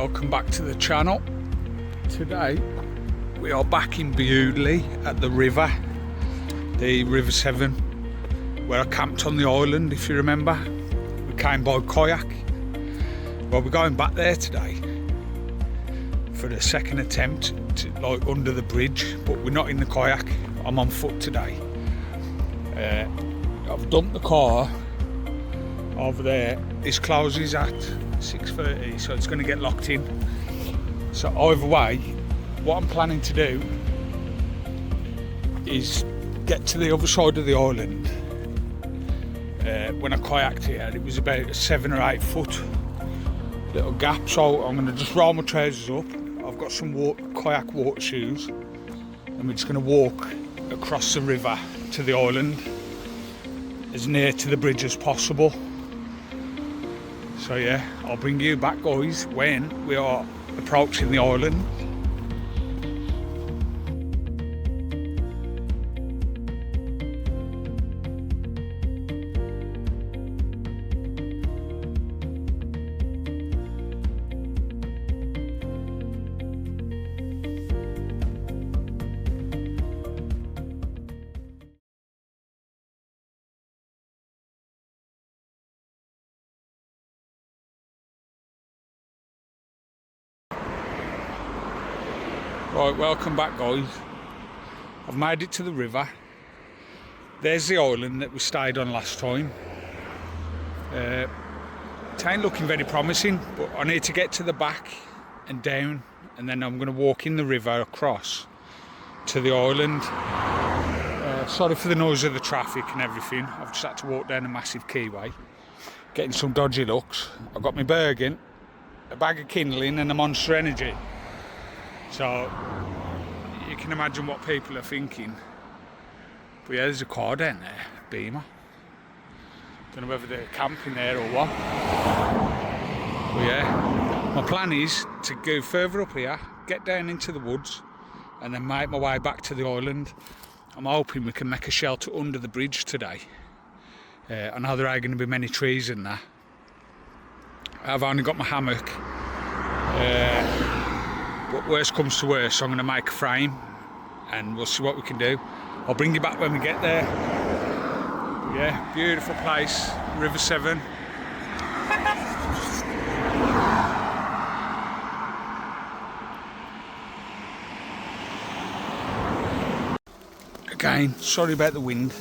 welcome back to the channel. Today we are back in Bewdley at the river, the River Severn, where I camped on the island, if you remember. We came by kayak. Well, we're going back there today for the second attempt to, like, under the bridge, but we're not in the kayak. I'm on foot today. I've dumped the car over there. This closes at 6:30, so it's going to get locked in. So either way, what I'm planning to do is get to the other side of the island. When I kayaked here, it was about a 7 or 8 foot little gap, so I'm going to just roll my trousers up. I've got some kayak water shoes, and we're just going to walk across the river to the island as near to the bridge as possible. So yeah, I'll bring you back, guys, when we are approaching the island. Right, welcome back, guys. I've made it to the river. There's the island that we stayed on last time. It ain't looking very promising, but I need to get to the back and down, and then I'm going to walk in the river across to the island. Sorry for the noise of the traffic and everything. I've just had to walk down a massive quayway, getting some dodgy looks. I've got my Bergen, a bag of kindling and a Monster Energy. So you can imagine what people are thinking. But yeah, there's a car down there, Beamer. Don't know whether they're camping there or what. But yeah, my plan is to go further up here, get down into the woods, and then make my way back to the island. I'm hoping we can make a shelter under the bridge today. I know there are going to be many trees in there. I've only got my hammock. But worst comes to worst, I'm going to make a frame and we'll see what we can do. I'll bring you back when we get there. Yeah, beautiful place, River Severn. Again, sorry about the wind.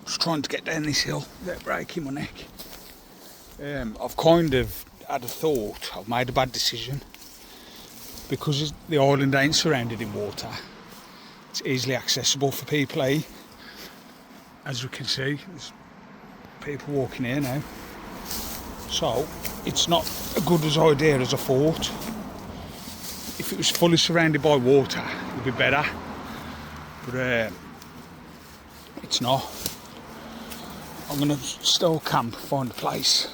Just trying to get down this hill without breaking my neck. I've kind of had a thought, I've made a bad decision. Because the island ain't surrounded in water, it's easily accessible for people, eh? As we can see, there's people walking here now. So, it's not as good as idea as I thought. If it was fully surrounded by water, it would be better. But it's not. I'm going to still camp, find a place.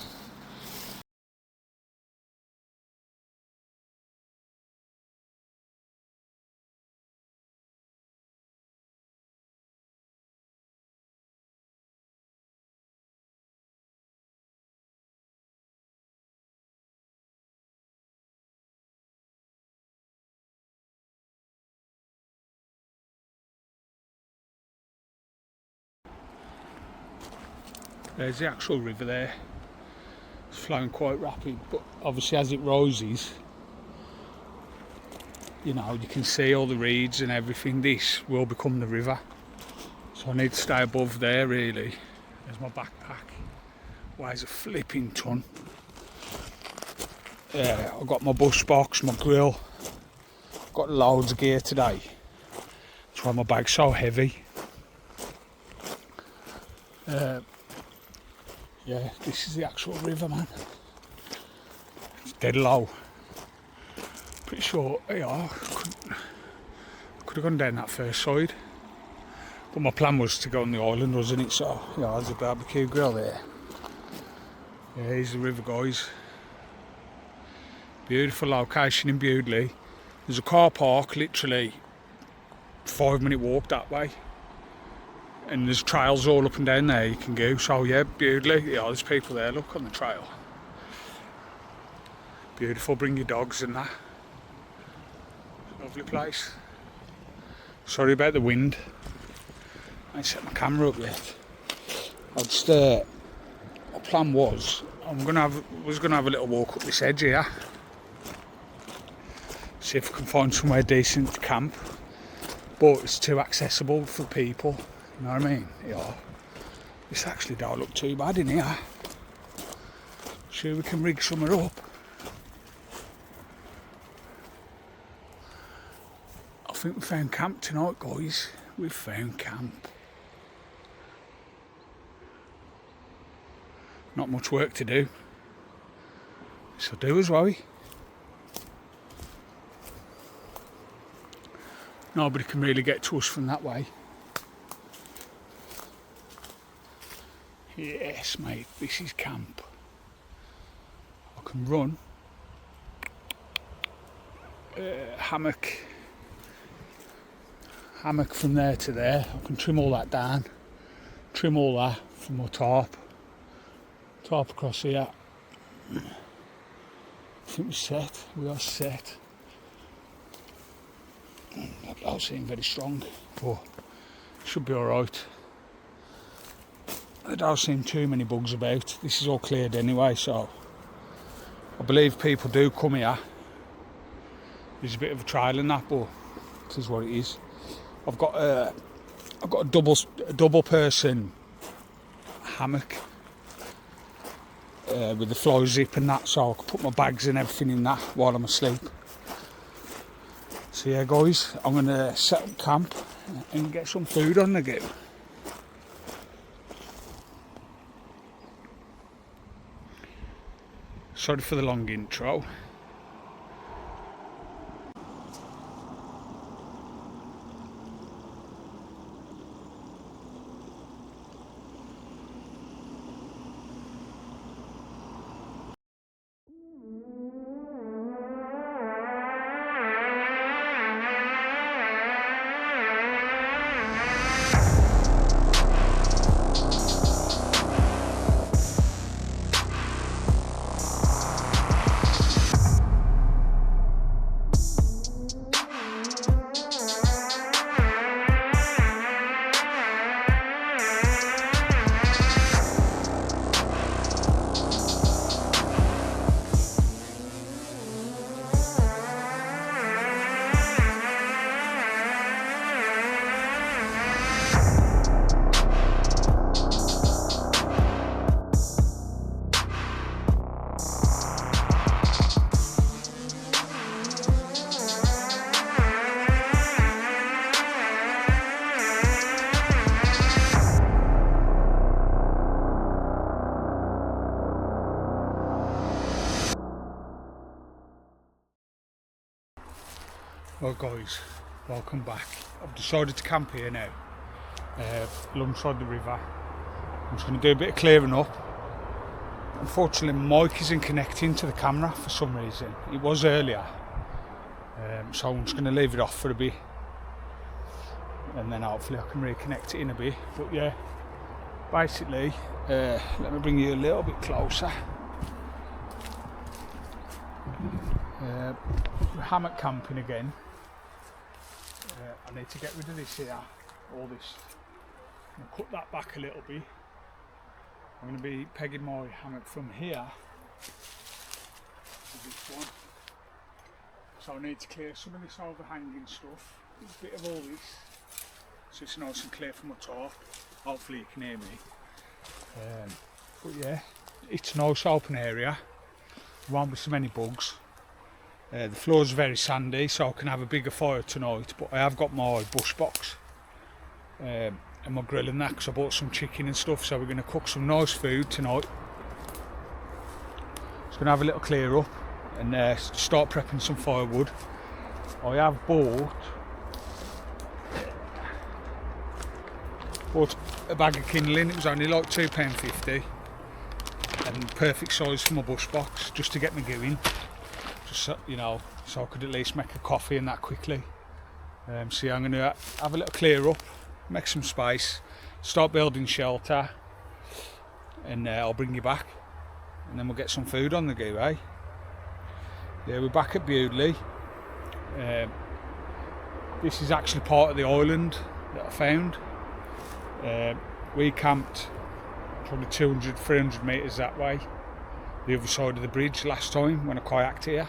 There's the actual river there. It's flowing quite rapid, but obviously as it rises, you know, you can see all the reeds and everything. This will become the river. So I need to stay above there, really. There's my backpack. Weighs a flipping ton. Yeah, I've got my bush box, my grill. I've got loads of gear today. That's why my bag's so heavy. Yeah, this is the actual river, man. It's dead low. Pretty sure, yeah, could have gone down that first side. But my plan was to go on the island, wasn't it? So, yeah, there's a barbecue grill there. Yeah, here's the river, guys. Beautiful location in Bewdley. There's a car park, literally 5-minute walk that way. And there's trails all up and down there you can go. So yeah, Bewdley, yeah, there's people there, look, on the trail. Beautiful, bring your dogs and that. Lovely place. Sorry about the wind. I ain't set my camera up yet. I'll just, my plan was, was gonna have a little walk up this edge here. See if I can find somewhere decent to camp. But it's too accessible for people, you know what I mean? Yeah. This actually don't look too bad in here. Sure we can rig somewhere up. I think we found camp tonight, guys. We've found camp. Not much work to do. So do as well. Nobody can really get to us from that way. Yes, mate, this is camp. I can run. Hammock from there to there. I can trim all that down. Trim all that from my tarp across here. I think we're set. We are set. That don't seem very strong, but should be alright. There don't seem too many bugs about. This is all cleared anyway, so I believe people do come here. There's a bit of a trial in that, but this is what it is. I've got a double person hammock with the fly zip and that, so I can put my bags and everything in that while I'm asleep. So yeah, guys, I'm gonna set up camp and get some food on the go. Sorry for the long intro. Well guys, welcome back. I've decided to camp here now, alongside the river. I'm just going to do a bit of clearing up. Unfortunately my mic isn't connecting to the camera for some reason. It was earlier, so I'm just going to leave it off for a bit, and then hopefully I can reconnect it in a bit. But yeah, basically, let me bring you a little bit closer. Hammock camping again. I need to get rid of this here, all this. I'm going to cut that back a little bit. I'm going to be pegging my hammock from here to this one. So I need to clear some of this overhanging stuff, a bit of all this, so it's nice and clear from my top. Hopefully you can hear me. But yeah, it's a nice open area. There won't be so many bugs. The floor's very sandy, so I can have a bigger fire tonight, but I have got my bush box and my grill and that, because I bought some chicken and stuff, so we're going to cook some nice food tonight. Just going to have a little clear up and start prepping some firewood. I have bought a bag of kindling. It was only like £2.50 and perfect size for my bush box, just to get me going. Just, you know, so I could at least make a coffee and that quickly. So yeah, I'm going to have a little clear up, make some space, start building shelter, and I'll bring you back, and then we'll get some food on the go, eh? Yeah, we're back at Bewdley. This is actually part of the island that I found. We camped probably 200, 300 metres that way, the other side of the bridge last time when I kayaked here.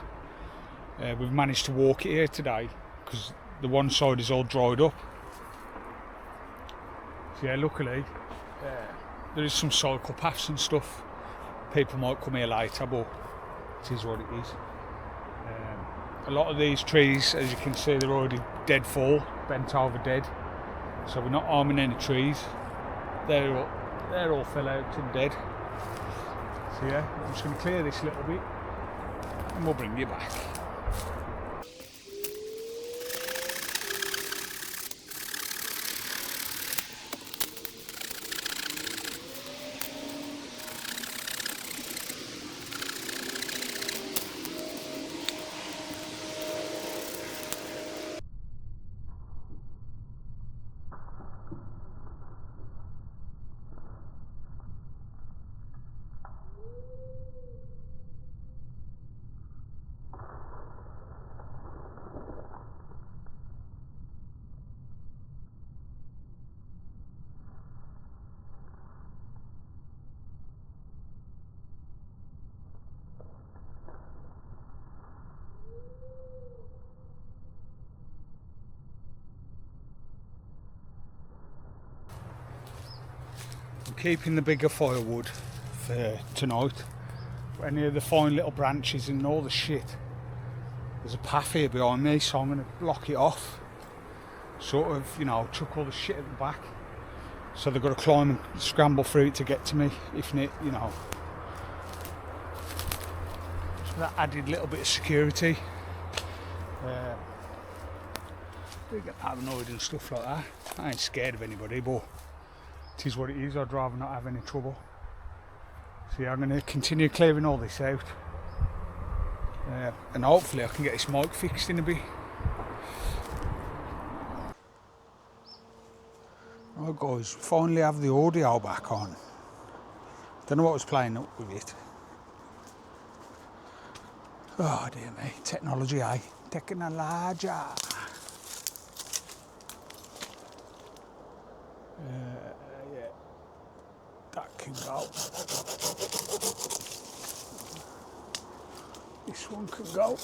We've managed to walk it here today because the one side is all dried up. So yeah, luckily there is some cycle paths and stuff. People might come here later, but it is what it is. A lot of these trees, as you can see, they're already dead fall, bent over dead. So we're not harming any trees. They're all fell out and dead. So yeah, I'm just going to clear this little bit and we'll bring you back. I'm keeping the bigger firewood for tonight. Any of the fine little branches and all the shit. There's a path here behind me, so I'm going to block it off. Sort of, you know, chuck all the shit at the back. So they've got to climb and scramble through it to get to me, if not, you know. So that added little bit of security. We get paranoid and stuff like that. I ain't scared of anybody, but it is what it is. I'd rather not have any trouble. So yeah, I'm going to continue clearing all this out. And hopefully I can get this mic fixed in a bit. Right guys, we finally have the audio back on. Don't know what was playing up with it. Oh dear me, technology, eh? Technology. Yeah, that can go. This one can go.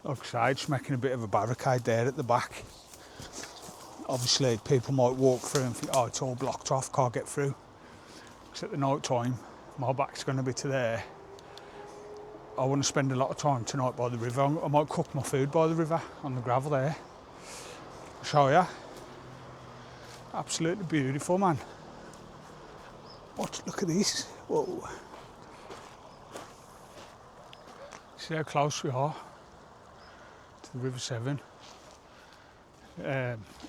Like I say, just making a bit of a barricade there at the back. Obviously people might walk through and think, oh, it's all blocked off, can't get through. Because at the night time, my back's going to be to there. I want to spend a lot of time tonight by the river. I might cook my food by the river on the gravel there. I'll show you. Absolutely beautiful, man. What? Look at this. Whoa. See how close we are to the River Severn.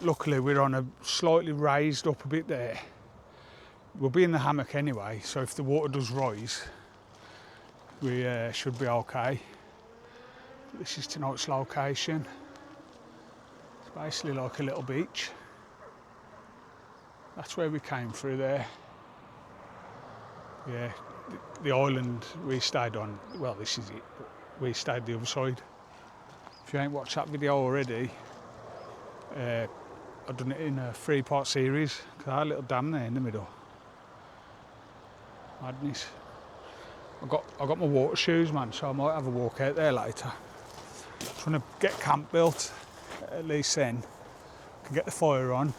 Luckily we're on a slightly raised up a bit there. We'll be in the hammock anyway, so if the water does rise, we should be okay. This is tonight's location. It's basically like a little beach. That's where we came through there. Yeah, the island we stayed on, well this is it, but we stayed the other side. If you ain't watched that video already, I've done it in a 3-part series. Cause I had a little dam there in the middle. Madness. I got my water shoes, man, so I might have a walk out there later. Just want to get camp built, at least then can get the fire on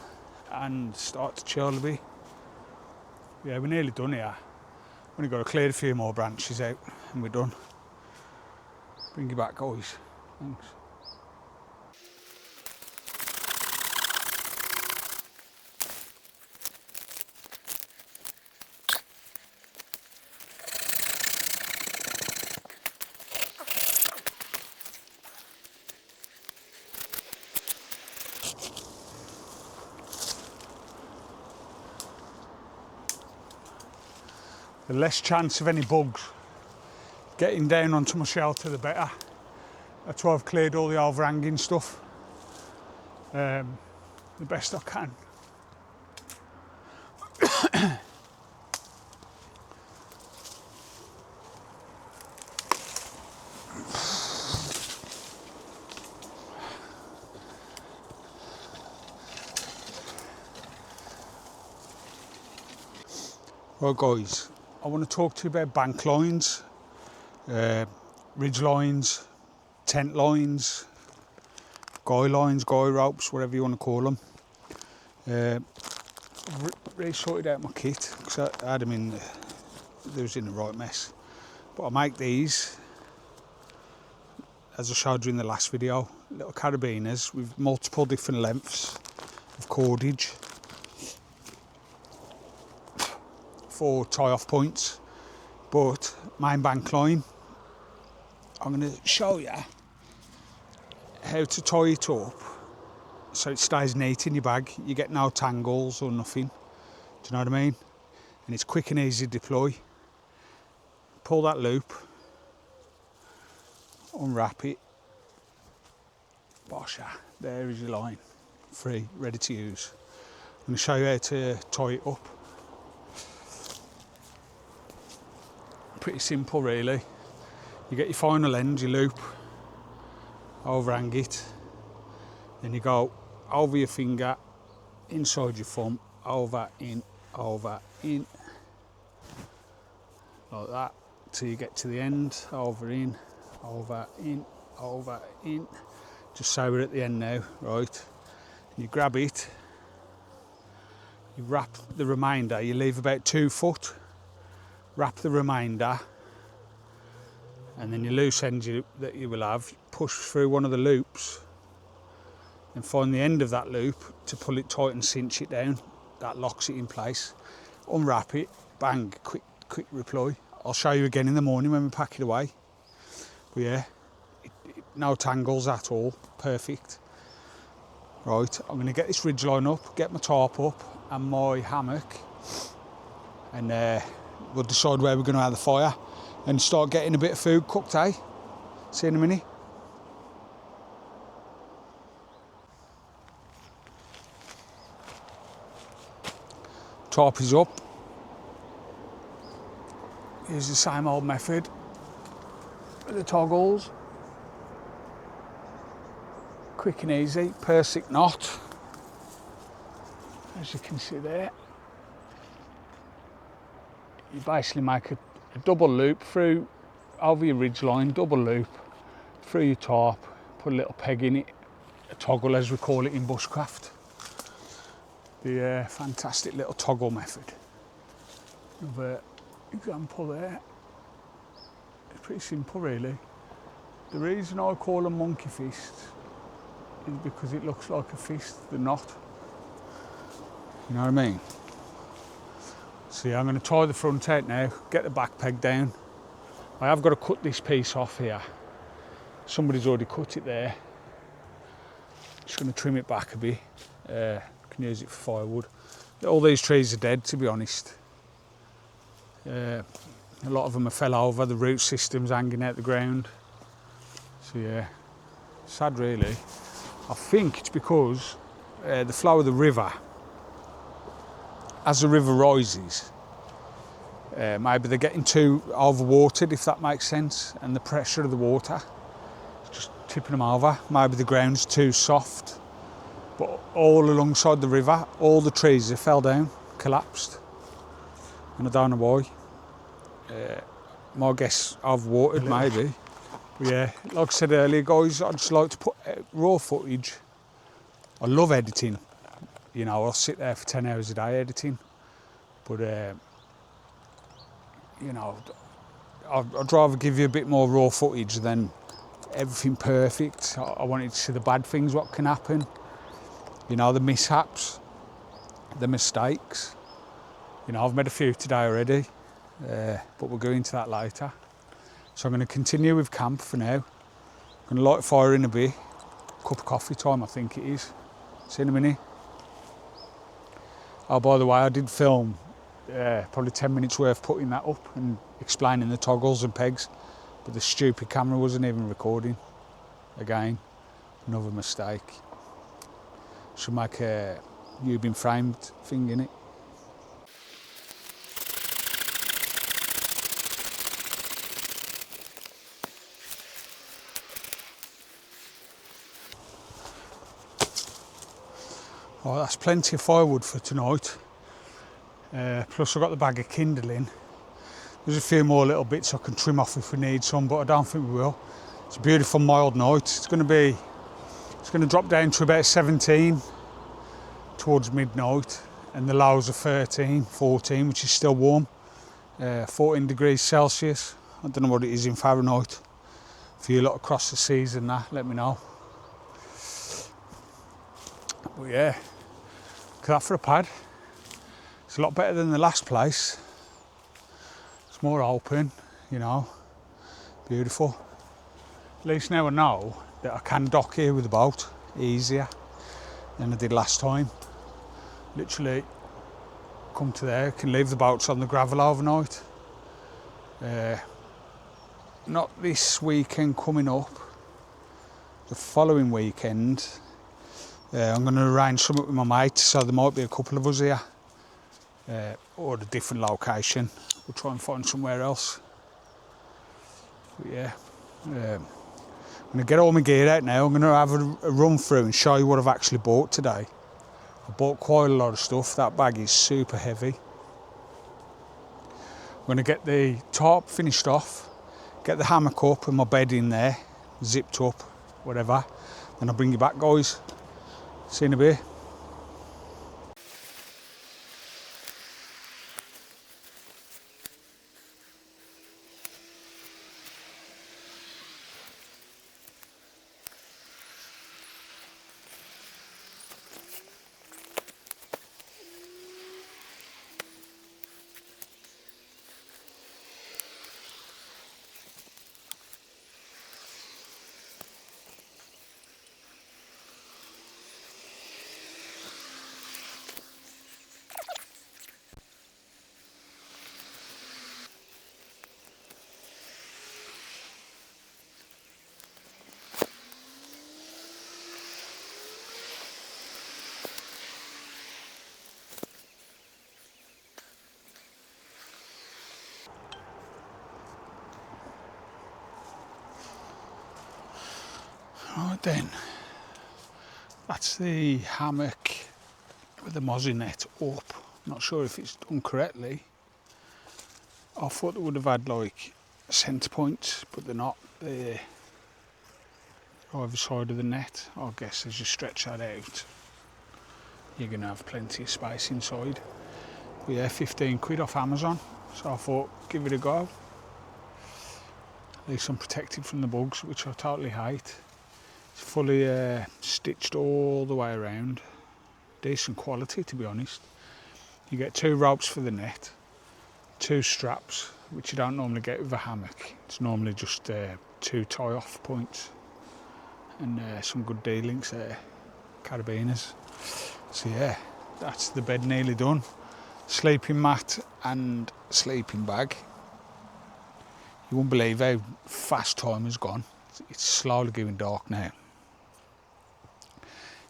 and start to chill a bit. Yeah, we're nearly done here. Only got to clear a few more branches out and we're done. Bring you back, guys. Thanks. the less chance of any bugs getting down onto my shelter, the better. That's why I've cleared all the overhanging stuff the best I can. Right guys, I want to talk to you about bank lines, ridge lines, tent lines, guy ropes, whatever you want to call them. I've really sorted out my kit because I had them they was in the right mess. But I make these, as I showed you in the last video, little carabiners with multiple different lengths of cordage for tie-off points. But main bank line, I'm going to show you how to tie it up so it stays neat in your bag. You get no tangles or nothing. Do you know what I mean? And it's quick and easy to deploy. Pull that loop, unwrap it. Bosha, there is your line, free, ready to use. I'm going to show you how to tie it up. Pretty simple really. You get your final end, you loop, overhang it, then you go over your finger, inside your thumb, over, in, like that, till you get to the end, over, in, over, in, over, in. Just so we're at the end now, right? You grab it, you wrap the remainder, you leave about 2 foot, wrap the remainder, and then your loose end that you will have, push through one of the loops and find the end of that loop to pull it tight and cinch it down. That locks it in place. Unwrap it, bang, quick reply. I'll show you again in the morning when we pack it away. But yeah, no tangles at all, perfect. Right, I'm going to get this ridge line up, get my tarp up and my hammock, and we'll decide where we're going to have the fire and start getting a bit of food cooked, eh? See you in a minute. Tarp is up. Use the same old method with the toggles. Quick and easy, Persic knot, as you can see there. You basically make a double loop through over your ridge line, double loop through your tarp, put a little peg in it, a toggle as we call it in bushcraft. The fantastic little toggle method. Another example there. It's pretty simple really. The reason I call them monkey fists is because it looks like a fist, the knot. You know what I mean? See, I'm going to tie the front out now, get the back peg down. I have got to cut this piece off here. Somebody's already cut it there. Just going to trim it back a bit. Can use it for firewood. All these trees are dead, to be honest. A lot of them have fell over, the root system's hanging out the ground. So yeah, sad really. I think it's because the flow of the river, as the river rises, maybe they're getting too overwatered, if that makes sense, and the pressure of the water is just tipping them over. Maybe the ground's too soft, but all alongside the river, all the trees have fell down, collapsed, and I don't know why. My guess, overwatered maybe. But yeah, like I said earlier guys, I just like to put raw footage. I love editing. You know, I'll sit there for 10 hours a day editing, but you know, I'd rather give you a bit more raw footage than everything perfect. I wanted to see the bad things, what can happen, you know, the mishaps, the mistakes. You know, I've made a few today already, but we'll go into that later. So I'm going to continue with camp for now. I'm going to light a fire in a bit, cup of coffee time I think it is. See you in a minute. Oh, by the way, I did film probably 10 minutes worth putting that up and explaining the toggles and pegs, but the stupid camera wasn't even recording. Again, another mistake. Should make a you been framed thing in it. Oh, that's plenty of firewood for tonight. Plus I've got the bag of kindling. There's a few more little bits I can trim off if we need some, but I don't think we will. It's a beautiful mild night. It's going to drop down to about 17 towards midnight, and the lows are 13, 14, which is still warm. 14 degrees Celsius. I don't know what it is in Fahrenheit. For you lot across the seas and that, let me know. But yeah, look at that for a pad. It's a lot better than the last place. It's more open, you know, beautiful. At least now I know that I can dock here with the boat easier than I did last time. Literally come to there, can leave the boats on the gravel overnight. Not this weekend coming up, the following weekend. I'm going to arrange something with my mate, so there might be a couple of us here, or a different location. We'll try and find somewhere else. But yeah, I'm going to get all my gear out now. I'm going to have a run through and show you what I've actually bought today. I bought quite a lot of stuff. That bag is super heavy. I'm going to get the tarp finished off, get the hammock up and my bed in there, zipped up, whatever. Then I'll bring you back, guys. See you in a bit. Right then, that's the hammock with the mozzie net up. Not sure if it's done correctly. I thought they would have had like centre points, but they're not. They're either side of the net. I guess as you stretch that out, you're going to have plenty of space inside. But yeah, 15 quid off Amazon, so I thought give it a go. At least I'm protected from the bugs, which I totally hate. It's fully stitched all the way around. Decent quality, to be honest. You get 2 ropes for the net, 2 straps, which you don't normally get with a hammock. It's normally just 2 tie-off points, and some good D-links there, carabiners. So yeah, that's the bed nearly done. Sleeping mat and sleeping bag. You won't believe how fast time has gone. It's slowly getting dark now.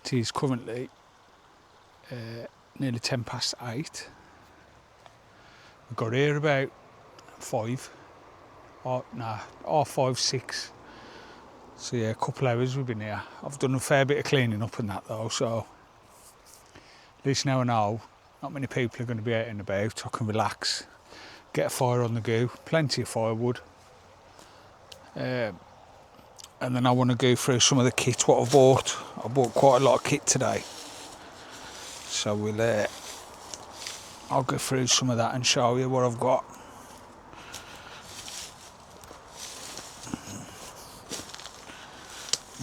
It is currently nearly 8:10. We got here about 5. Oh, nah, 5, 6. So yeah, a couple hours we've been here. I've done a fair bit of cleaning up and that though, so at least now I know not many people are going to be out and about. I can relax, get a fire on the go, plenty of firewood. And then I want to go through some of the kit what I've bought. I bought quite a lot of kit today, so I'll go through some of that and show you what I've got.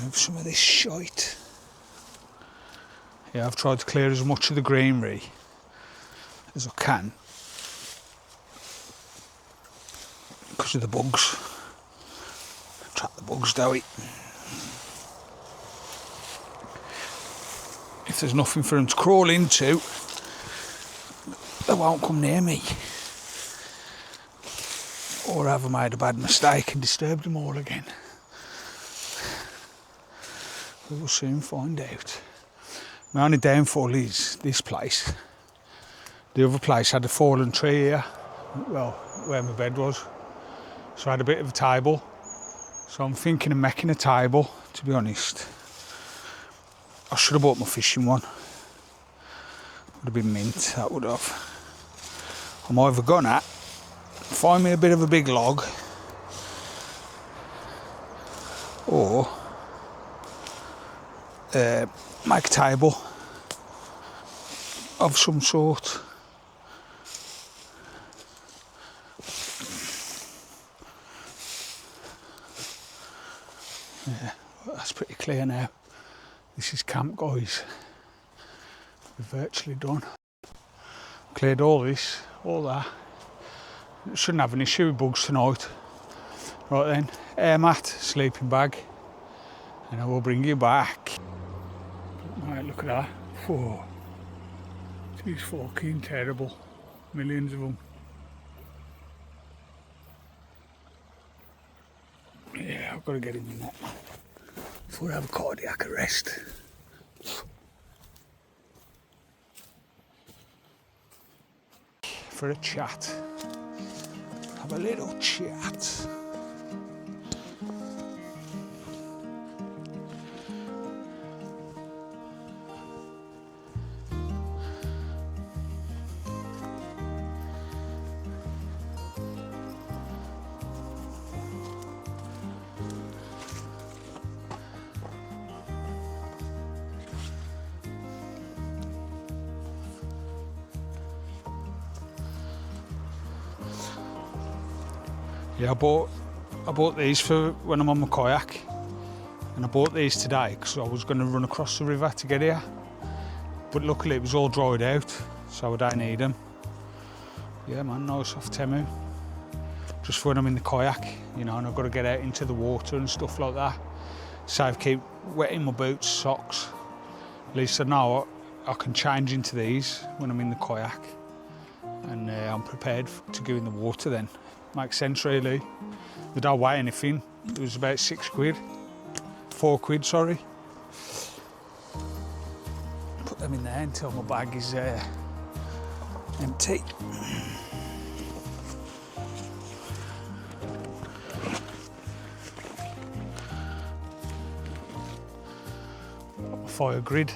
Move some of this shite. Yeah, I've tried to clear as much of the greenery as I can because of the bugs. Trap the bugs, do it. If there's nothing for them to crawl into, they won't come near me. Or have I made a bad mistake and disturbed them all again? We will soon find out. My only downfall is this place. The other place had a fallen tree here, well, where my bed was. So I had a bit of a table. So I'm thinking of making a table, to be honest. I should have bought my fishing one. Would have been mint, that would have. I'm either gonna find me a bit of a big log, or make a table of some sort. Yeah, well, that's pretty clear now. This is camp, guys. We're virtually done. Cleared all this, all that. Shouldn't have an issue with bugs tonight. Right then, air mat, sleeping bag, and I will bring you back. Right, look at that. Whoa. It's fucking terrible. Millions of them. Yeah, I've got to get him in that before I have a cardiac arrest. For a chat. Have a little chat. Yeah, I bought these for when I'm on my kayak, and I bought these today because I was going to run across the river to get here, but luckily it was all dried out, so I don't need them. Yeah man, nice off Temu. Just for when I'm in the kayak, you know, and I've got to get out into the water and stuff like that. So I keep wetting my boots, socks. At least I know I can change into these when I'm in the kayak, and I'm prepared to go in the water then. Makes sense really. They don't weigh anything. It was about 6 quid. 4 quid, sorry. Put them in there until my bag is empty. Got my fire grid.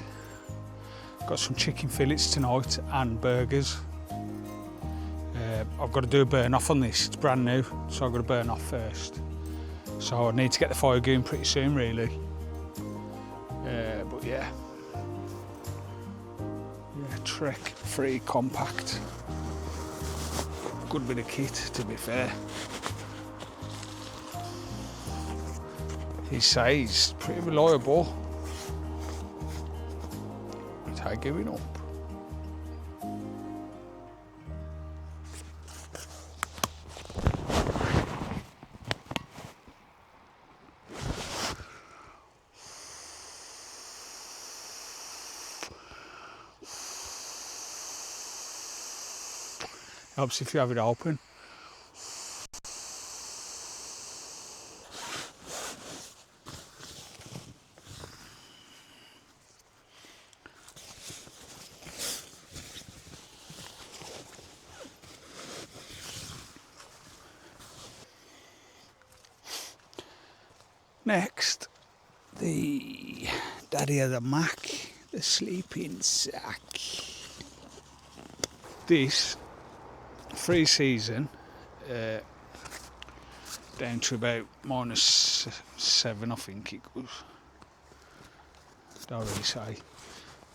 Got some chicken fillets tonight and burgers. I've got to do a burn off on this, it's brand new, so I've got to burn off first. So I need to get the fire going pretty soon really. But yeah. Yeah, Trek 3 compact. Good bit of kit, to be fair. He says pretty reliable. Without giving up. Helps if you have it open. Next, the daddy of the Mac, the sleeping sack. This pre-season down to about -7, I think it goes. Don't really say.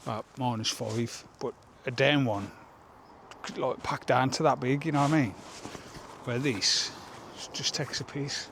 About -5, but a down one could like pack down to that big, you know what I mean? Where this just takes a piece.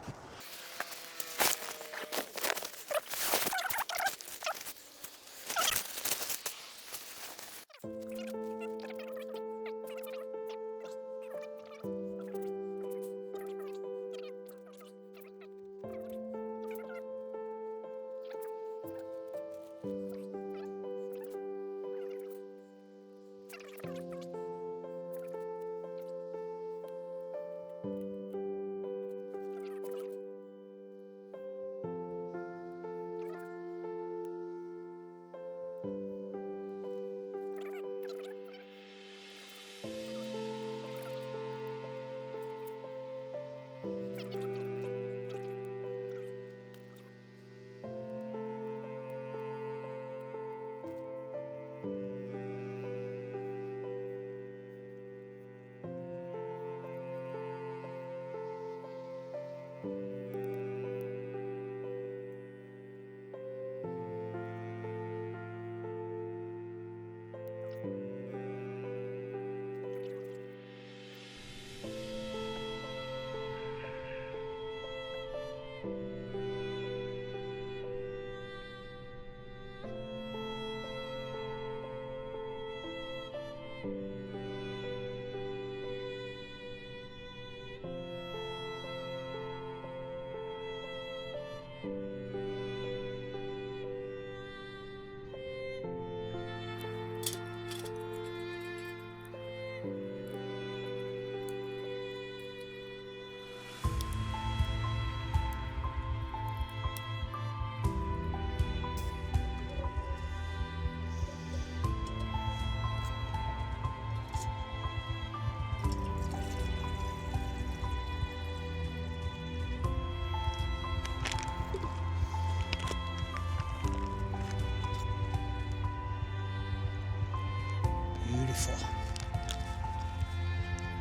Beautiful.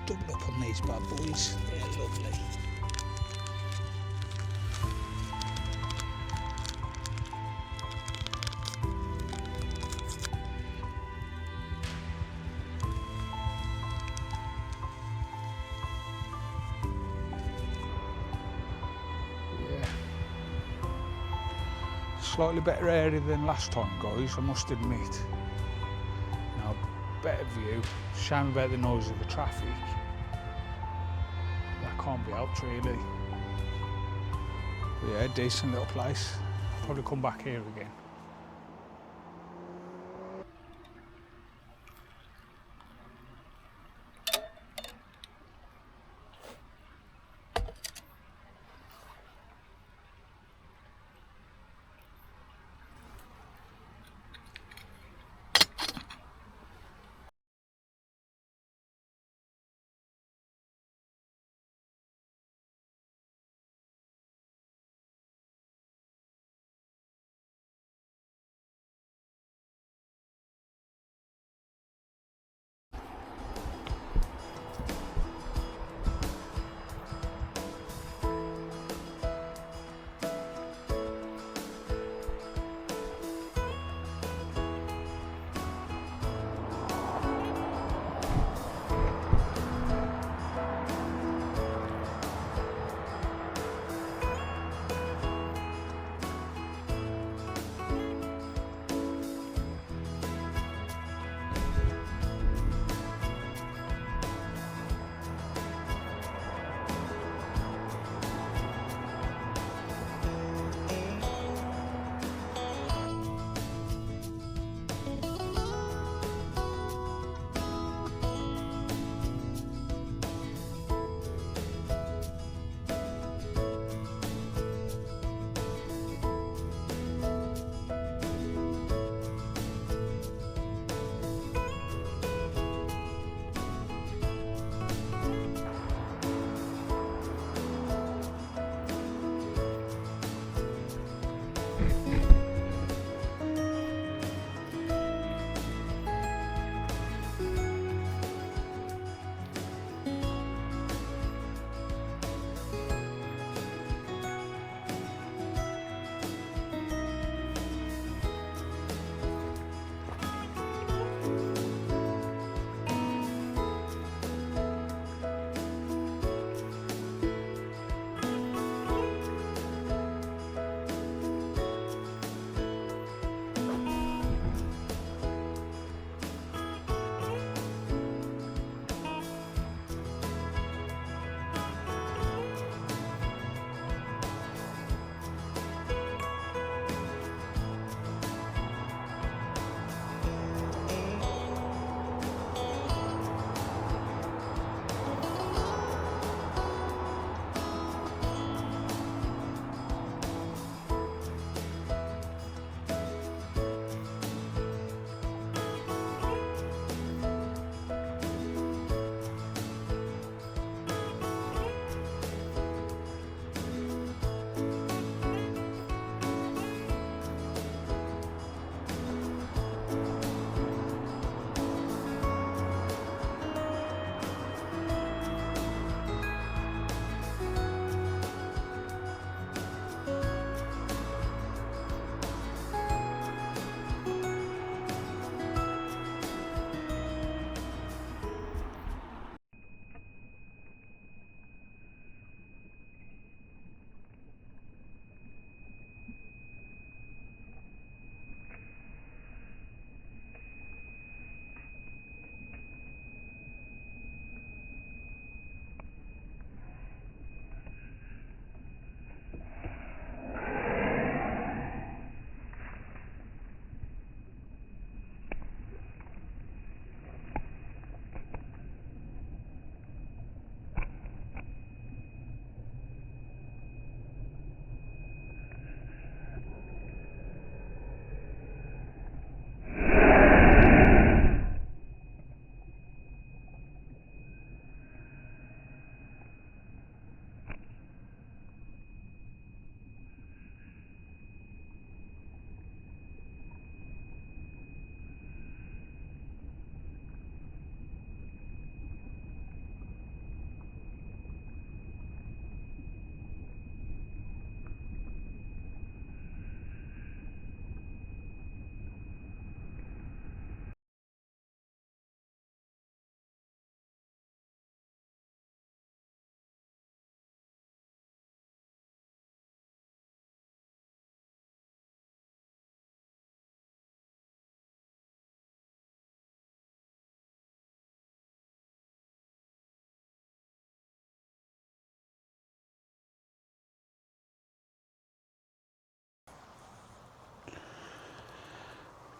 Double up on these bad boys. They're lovely. Yeah. Slightly better area than last time, guys, I must admit. Now, better view. Shame about the noise of the traffic. That can't be helped, really. But yeah, decent little place. Probably come back here again.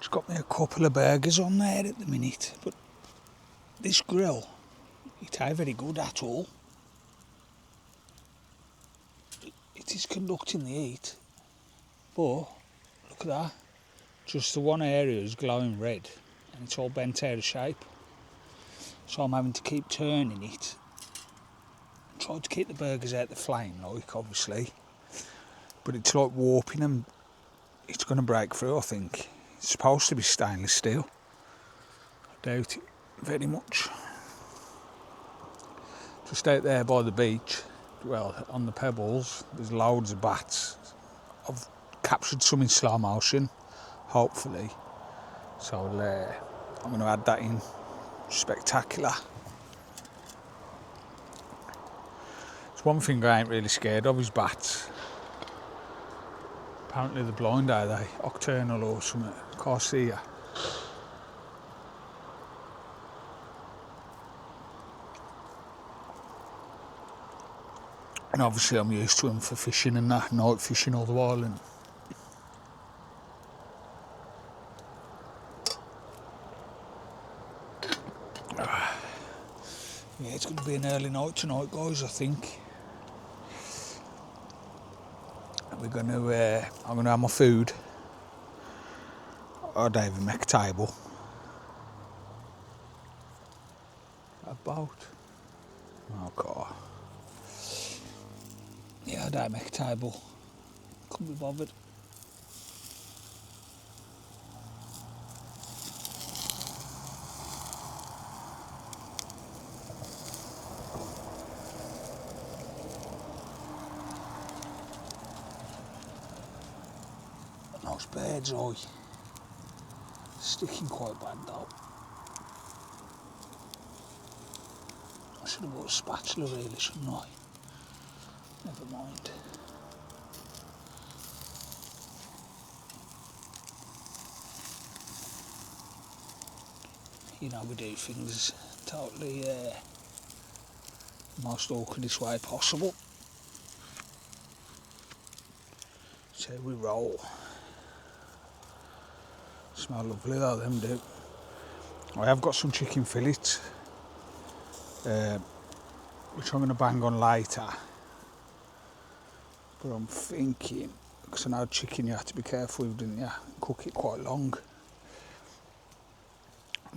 Just got me a couple of burgers on there at the minute, but this grill, it ain't very good at all. It is conducting the heat, but look at that. Just the one area is glowing red and it's all bent out of shape. So I'm having to keep turning it. Try to keep the burgers out the flame, like, obviously. But it's like warping them. It's going to break through, I think. It's supposed to be stainless steel. I doubt it very much. Just out there by the beach, well, on the pebbles, there's loads of bats. I've captured some in slow motion, hopefully. So I'm going to add that in. Spectacular. It's one thing I ain't really scared of is bats. Apparently they're blind, are they? Nocturnal or something. Can't see ya. And obviously I'm used to them for fishing and that, night fishing all the while. And yeah, it's going to be an early night tonight, guys, I think. I'm going to have my food. I don't even make a table. About. Oh, God. Yeah, I don't make a table. Couldn't be bothered. Those birds, sticking quite bad though. I should have bought a spatula really, shouldn't I? Never mind. You know, we do things totally the most awkwardest way possible. So we roll. Smell lovely though, them do. I have got some chicken fillets, which I'm going to bang on later. But I'm thinking, because I know chicken you have to be careful with, didn't you? Cook it quite long.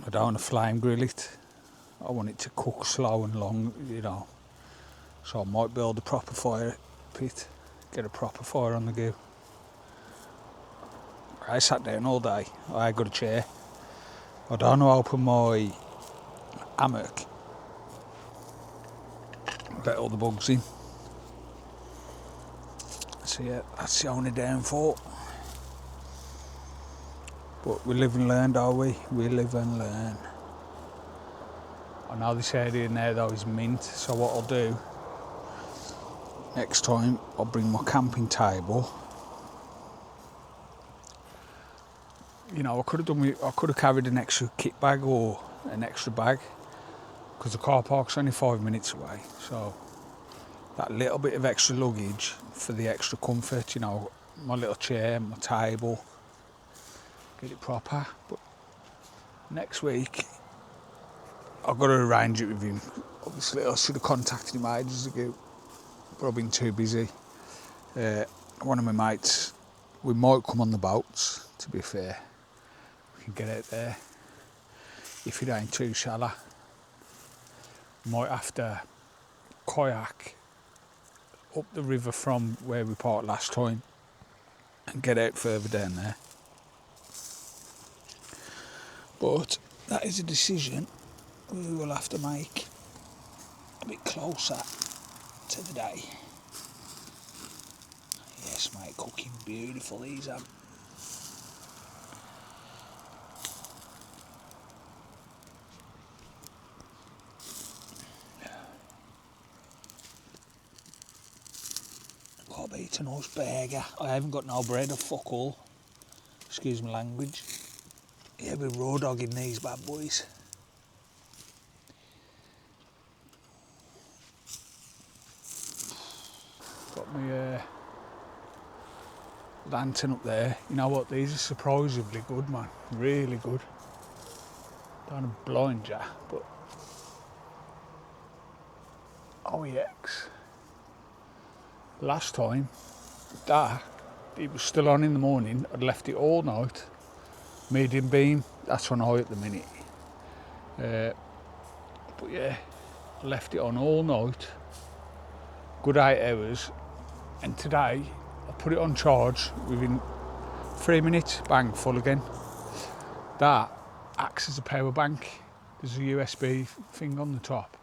I don't want to flame grill it. I want it to cook slow and long, you know. So I might build a proper fire pit, get a proper fire on the go. I sat down all day. I got a chair. I don't want to open my hammock. Let all the bugs in. So yeah, that's the only downfall. But we live and learn, don't we? We live and learn. I know this area now though is mint, so what I'll do next time, I'll bring my camping table. You know, I could have carried an extra kit bag or an extra bag, because the car park's only 5 minutes away. So that little bit of extra luggage for the extra comfort, you know, my little chair, my table, get it proper. But next week, I've got to arrange it with him. Obviously, I should have contacted him ages ago, but I've been too busy. One of my mates, we might come on the boats, to be fair. We can get out there. If it ain't too shallow, might have to kayak up the river from where we parked last time and get out further down there. But that is a decision we will have to make a bit closer to the day. Yes, mate, cooking beautiful these are. Got to eat a nice burger. I haven't got no bread or fuck all. Excuse my language. Yeah, we're raw dogging these bad boys. Got me lantern up there. You know what? These are surprisingly good, man. Really good. Don't want to blind ya, but OEX. Last time, it was still on in the morning. I'd left it all night. Medium beam. That's on high at the minute. But yeah, I left it on all night. Good 8 hours. And today, I put it on charge within 3 minutes, bang, full again. That acts as a power bank. There's a USB thing on the top,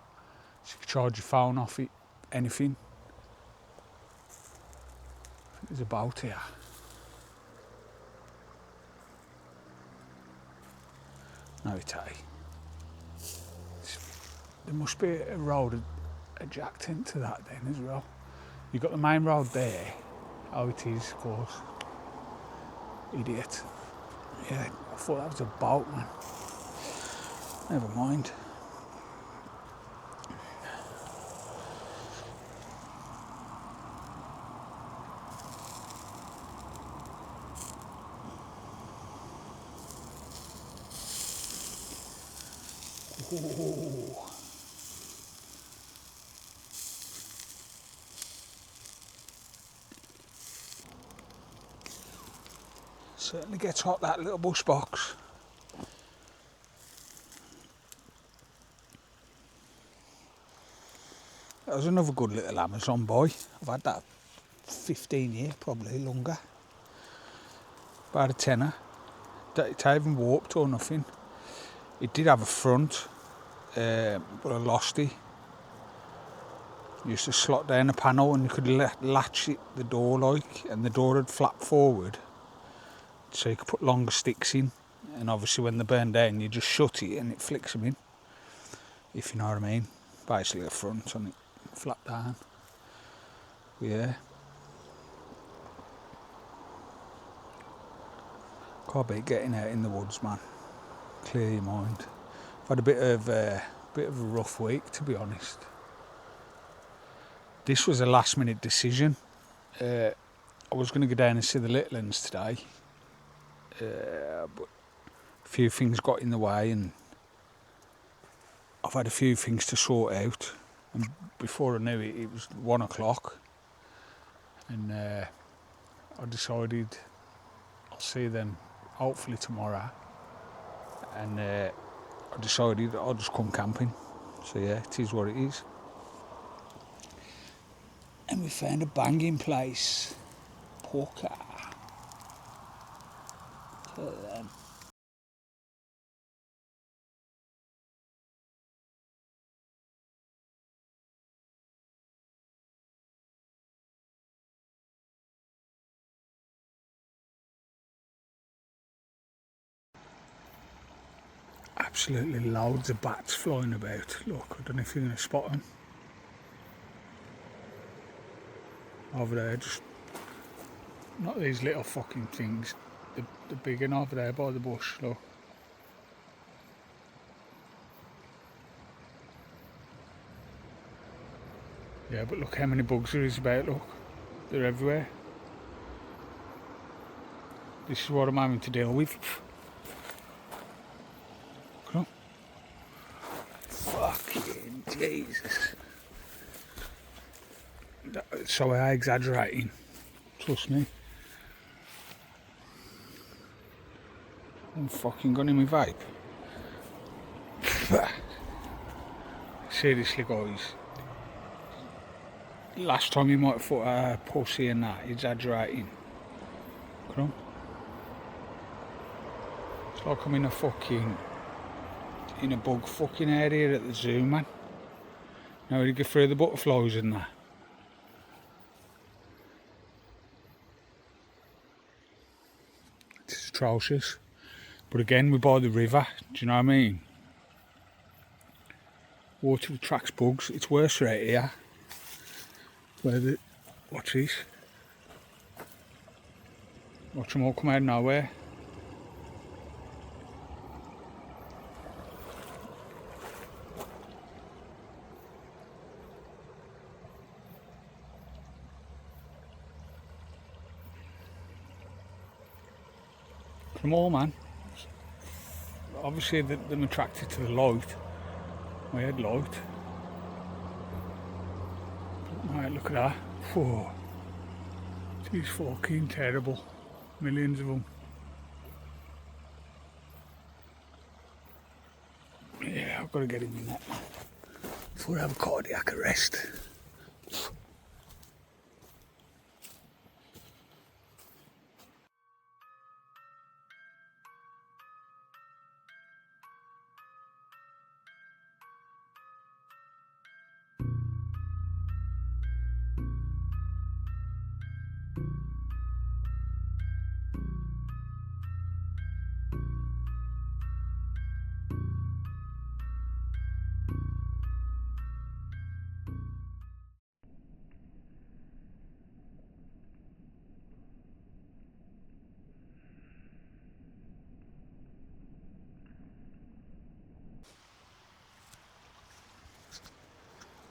so you can charge your phone off it, anything. I think there's a boat here. No, it's a. There must be a road adjacent to that then as well. You've got the main road there. Oh, it is, of course. Idiot. Yeah, I thought that was a boat, man. Never mind. Ooh. Certainly gets hot, that little bush box. That was another good little Amazon boy. I've had that 15 years, probably longer. About a tenner. It haven't warped or nothing. It did have a front, but I lost it. You used to slot down a panel and you could latch it, the door and the door would flap forward. So you could put longer sticks in, and obviously when they burn down you just shut it and it flicks them in, if you know what I mean. Basically a front on it, flap down. Yeah. Can't beat getting out in the woods, man. Clear your mind. I've had a bit of a rough week, to be honest. This was a last minute decision. I was going to go down and see the little ones today, but a few things got in the way and I've had a few things to sort out, and before I knew it, it was 1 o'clock, and I decided I'll see them hopefully tomorrow, and I decided I'll just come camping. So yeah, it is what it is. And we found a banging place. Porker. Look at them. Absolutely loads of bats flying about. Look, I don't know if you're going to spot them. Over there, just not these little fucking things. The big one over there by the bush, look. Yeah, but look how many bugs there is about, look. They're everywhere. This is what I'm having to deal with. Come on. Fucking Jesus. So I'm exaggerating. Trust me. I'm fucking gun in my vape. Seriously, guys. Last time you might have thought, pussy and that, exaggerating. Come on. It's like I'm in a bug fucking area at the zoo, man. Now you get through the butterflies and that. It's atrocious. But again, we're by the river, do you know what I mean? Water attracts bugs. It's worse right here. Watch this. Watch them all come out of nowhere. Small, man. Obviously them attracted to the light. My headlight. Right, look at that. Whoa. She's fucking terrible. Millions of them. Yeah, I've got to get him in that before I have a cardiac arrest.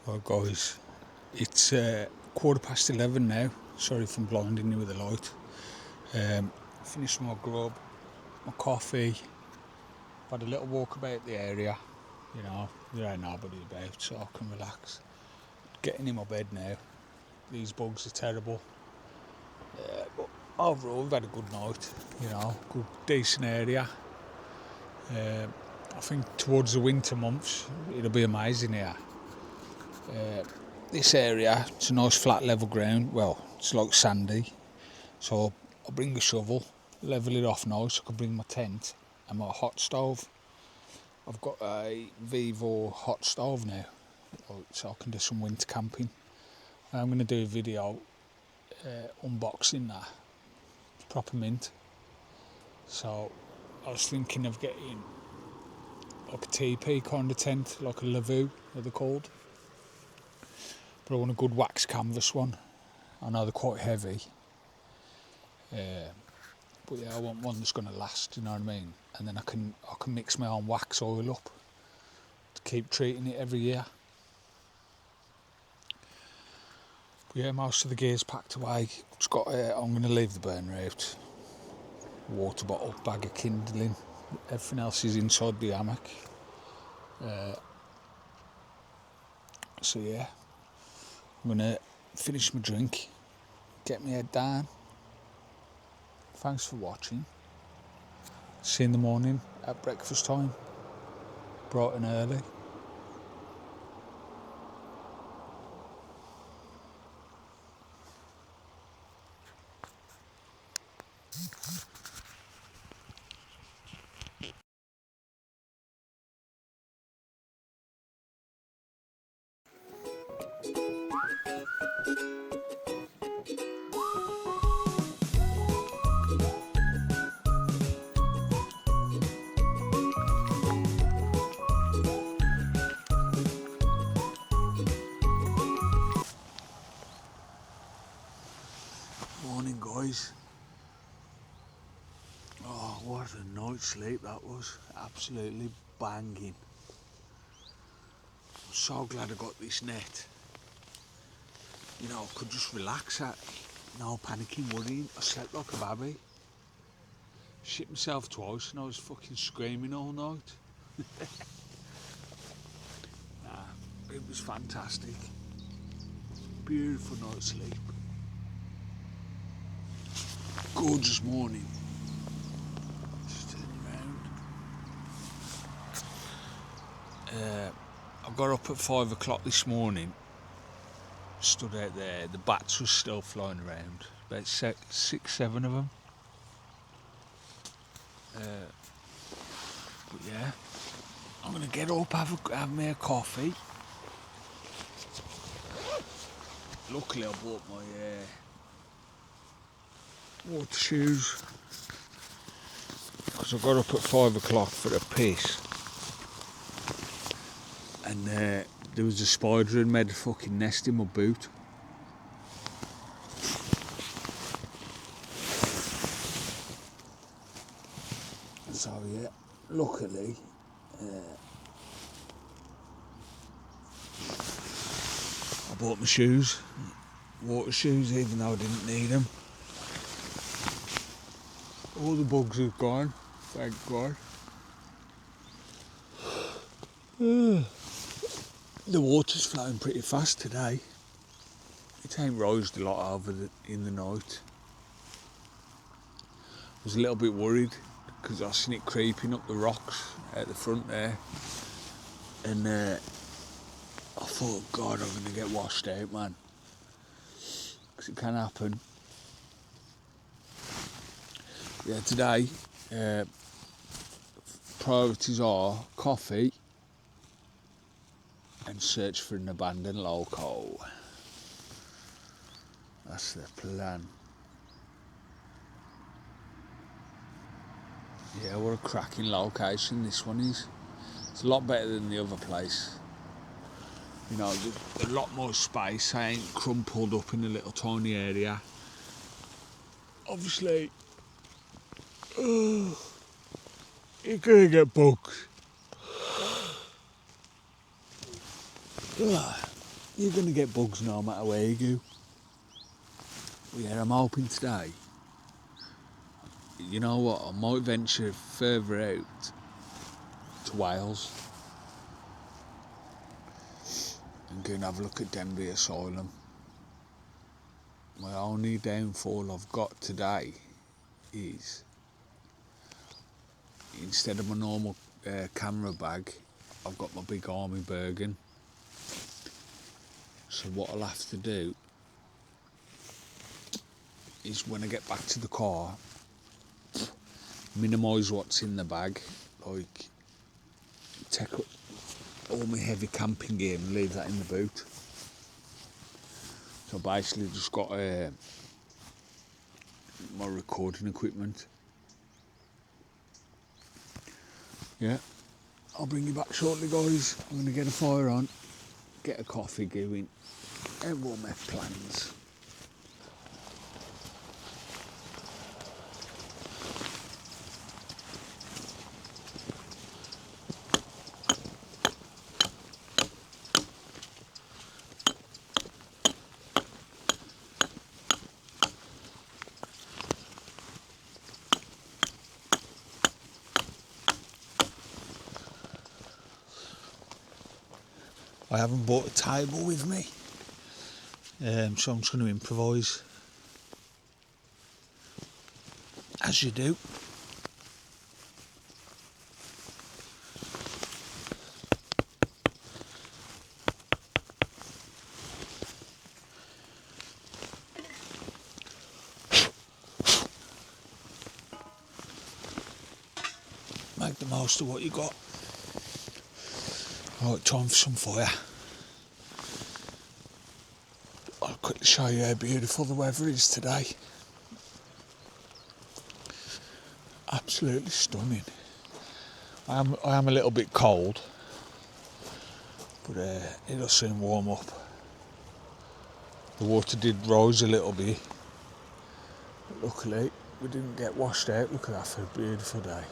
Well, guys, it's 11:15 now. Sorry if I'm blinding you with the light. Finished my grub, my coffee, had a little walk about the area. You know, there ain't nobody about, so I can relax. Getting in my bed now. These bugs are terrible. But overall, we've had a good night. You know, good, decent area. I think towards the winter months, it'll be amazing here. This area, it's a nice flat level ground. Well, it's like sandy. So I'll bring a shovel, level it off nice. I can bring my tent and my hot stove. I've got a Vivo hot stove now, so I can do some winter camping. I'm going to do a video unboxing that. It's proper mint. So I was thinking of getting like a TP kind of tent, like a Lavu, they're called. But I want a good wax canvas one. I know they're quite heavy. But yeah, I want one that's going to last, you know what I mean? And then I can mix my own wax oil up to keep treating it every year. But yeah, most of the gear's packed away. Just got. I'm going to leave the burner out. Water bottle, bag of kindling. Everything else is inside the hammock. So yeah, I'm going to finish my drink, get my head down. Thanks for watching. See you in the morning at breakfast time, bright and early. Morning, guys. Oh, what a night's sleep that was. Absolutely banging. I'm so glad I got this net. You know, I could just relax at, no panicking, worrying. I slept like a baby. Shit myself twice and I was fucking screaming all night. Nah, it was fantastic. Beautiful night's sleep. Gorgeous morning. Just turn around. I got up at 5 o'clock this morning. Stood out there. The bats were still flying around. About 6, 7 of them. But yeah, I'm gonna get up, have me a coffee. Luckily, I bought my water shoes because I got up at 5 o'clock for a piss, and there was a spider and made a fucking nest in my boot. So yeah, luckily I bought my shoes, water shoes, even though I didn't need them. All the bugs have gone, thank God. The water's flowing pretty fast today. It ain't rised a lot in the night. I was a little bit worried because I seen it creeping up the rocks at the front there, and I thought, God, I'm going to get washed out, man, because it can happen. Yeah, today priorities are coffee and search for an abandoned loco. That's the plan. Yeah, what a cracking location this one is. It's a lot better than the other place. You know, there's a lot more space. I ain't crumpled up in a little tiny area. Obviously, you're gonna get bugs. You're gonna get bugs no matter where you go. But yeah, I'm hoping today, you know what, I might venture further out to Wales and go and have a look at Denby Asylum. My only downfall I've got today is, instead of my normal camera bag, I've got my big army Bergen. So what I'll have to do is, when I get back to the car, minimise what's in the bag, like take all my heavy camping gear and leave that in the boot. So basically just got my recording equipment. Yeah, I'll bring you back shortly, guys. I'm going to get a fire on, get a coffee going, and we'll make plans. I haven't bought a table with me, so I'm just going to improvise, as you do. Make the most of what you got. Right, time for some fire. I'll quickly show you how beautiful the weather is today. Absolutely stunning. I am a little bit cold, but it'll soon warm up. The water did rise a little bit, but luckily we didn't get washed out. Look at that, for a beautiful day.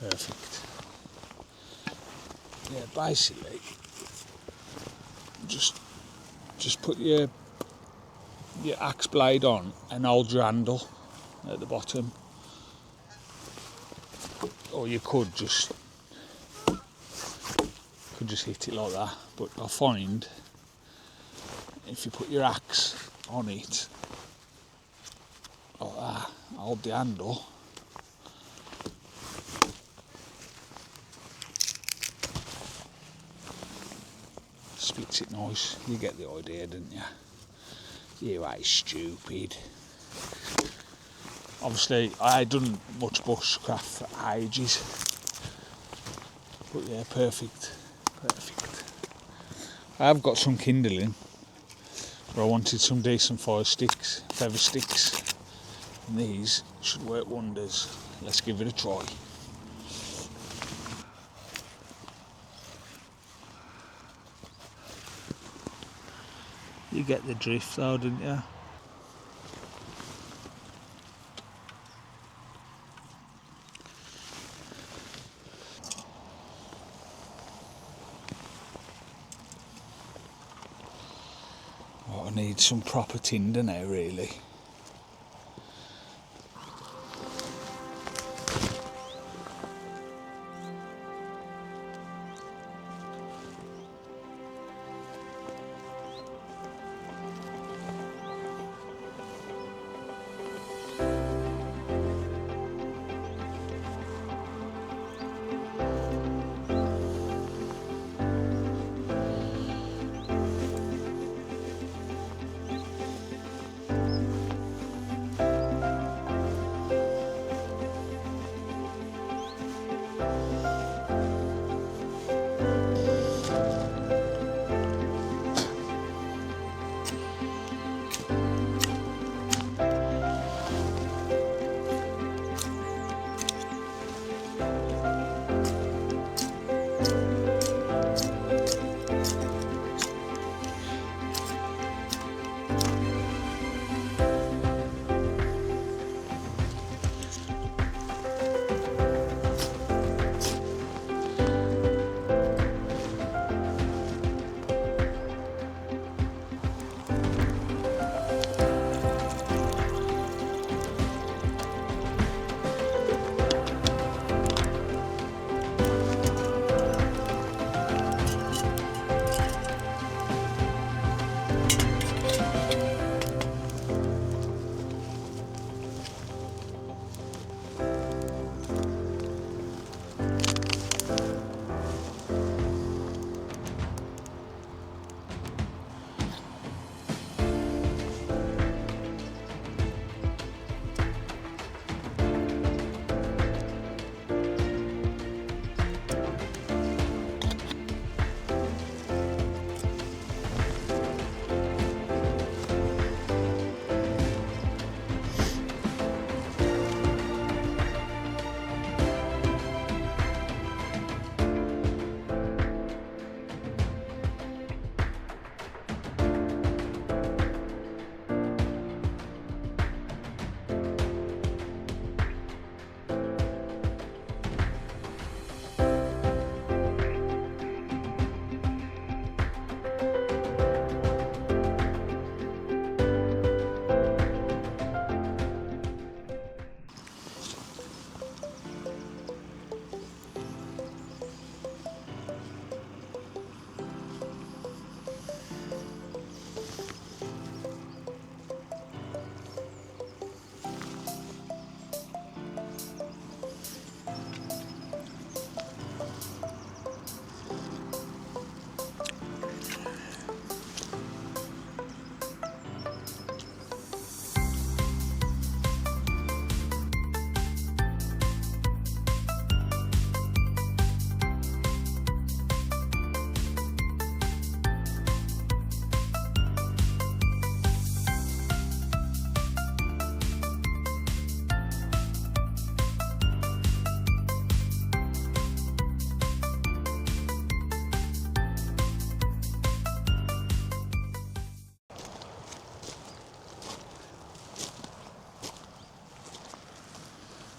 Perfect. Yeah, basically, just put your axe blade on and hold your handle at the bottom, or you could just hit it like that. But I find if you put your axe on it like that, hold the handle, splits it nice. You get the idea, don't you? You ain't stupid. Obviously, I ain't done much bushcraft for ages, but yeah, perfect. I have got some kindling, but I wanted some decent fire sticks, feather sticks, and these should work wonders. Let's give it a try. You get the drift though, didn't you? needs some proper tinder now, really.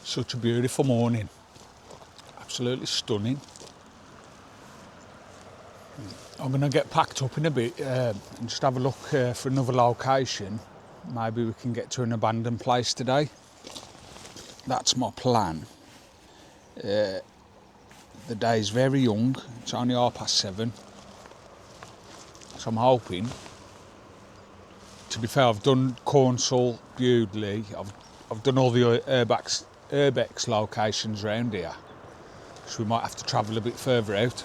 Such a beautiful morning, absolutely stunning. I'm going to get packed up in a bit and just have a look for another location. Maybe we can get to an abandoned place today. That's my plan. The day's very young, it's only 7:30, so I'm hoping. To be fair, I've done Cornsall, Bewdley, I've done all the urbex locations around here, so we might have to travel a bit further out.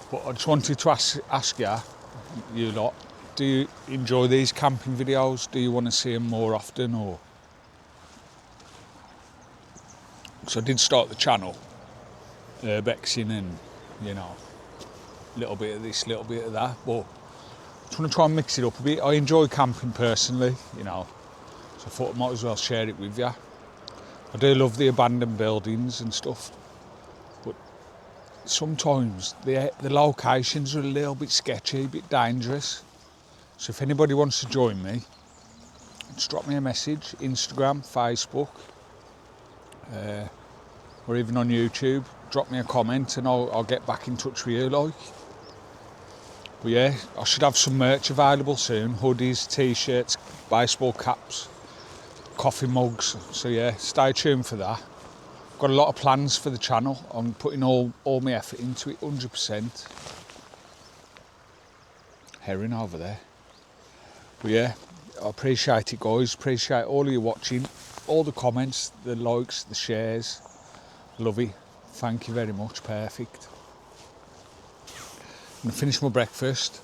But I just wanted to ask you lot, do you enjoy these camping videos? Do you want to see them more often? Or so I did start the channel urbexing and, you know, a little bit of this, a little bit of that, but I just want to try and mix it up a bit. I enjoy camping personally, you know, so I thought I might as well share it with you. I do love the abandoned buildings and stuff, but sometimes the locations are a little bit sketchy, a bit dangerous. So if anybody wants to join me, just drop me a message, Instagram, Facebook, or even on YouTube. Drop me a comment and I'll get back in touch with you, like. But yeah, I should have some merch available soon. Hoodies, t-shirts, baseball caps, coffee mugs. So yeah, stay tuned for that. Got a lot of plans for the channel. I'm putting all my effort into it, 100%. Herring over there. But yeah, I appreciate it, guys. Appreciate all of you watching, all the comments, the likes, the shares. Love it. Thank you very much. Perfect. I'm gonna finish my breakfast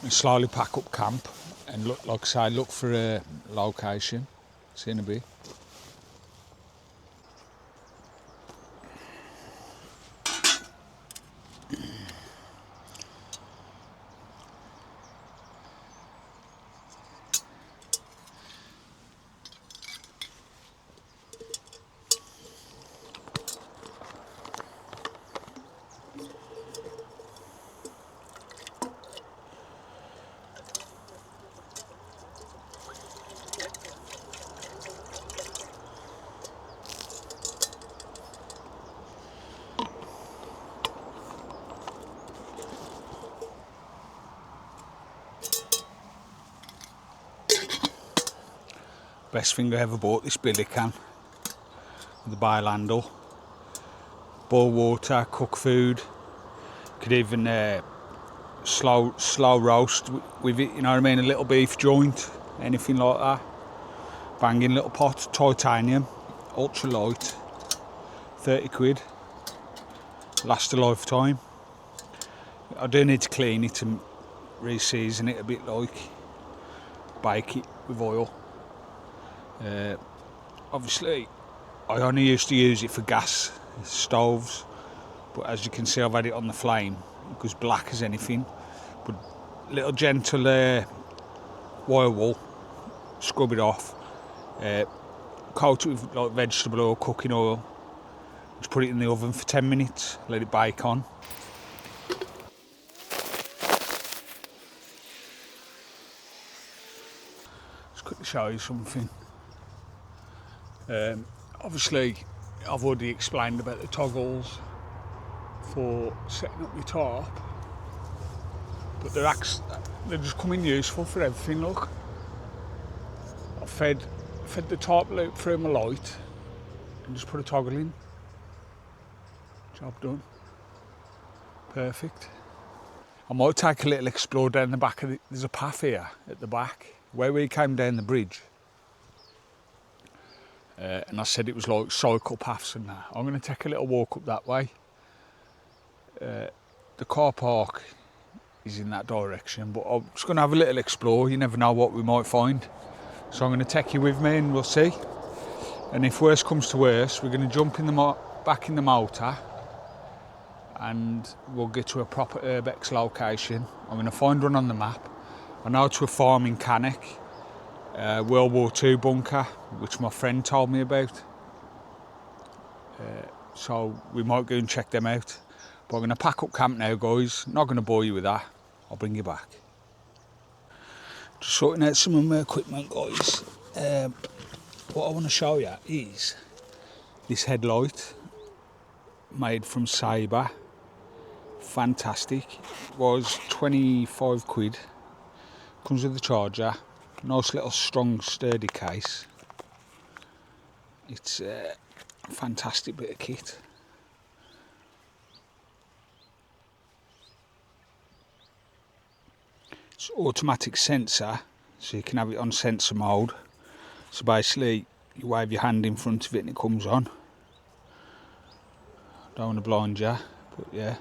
and slowly pack up camp and look, like I say, look for a location. See you in a bit. Best thing I ever bought, this billy can with the bile handle. Boil water, cook food. Could even slow roast with it, you know what I mean? A little beef joint, anything like that. Banging little pot, titanium, ultra light, 30 quid. Lasts a lifetime. I do need to clean it and re-season it a bit, like bake it with oil. Obviously I only used to use it for gas stoves, but as you can see I've had it on the flame. It goes black as anything. But little gentle wire wool, scrub it off, coat it with like vegetable oil, cooking oil, just put it in the oven for 10 minutes, let it bake on. Just quickly show you something. Obviously I've already explained about the toggles for setting up your tarp, but they're just coming useful for everything. Look, I've fed the tarp loop through my light and just put a toggle in. Job done. Perfect. I might take a little explore down the back of there's a path here at the back where we came down the bridge. And I said it was like cycle paths and that. I'm going to take a little walk up that way. The car park is in that direction, but I'm just going to have a little explore. You never know what we might find. So I'm going to take you with me and we'll see. And if worse comes to worse, we're going to jump in back in the motor and we'll get to a proper urbex location. I'm going to find one on the map. I know to a farm in Hammock, World War II bunker, which my friend told me about. So we might go and check them out. But I'm going to pack up camp now, guys. Not going to bore you with that. I'll bring you back. Just sorting out some of my equipment, guys. What I want to show you is this headlight made from Sabre. Fantastic. It was 25 quid. Comes with the charger. Nice little strong sturdy case. It's a fantastic bit of kit. It's automatic sensor, so you can have it on sensor mode. So basically you wave your hand in front of it and it comes on. Don't want to blind you, but yeah.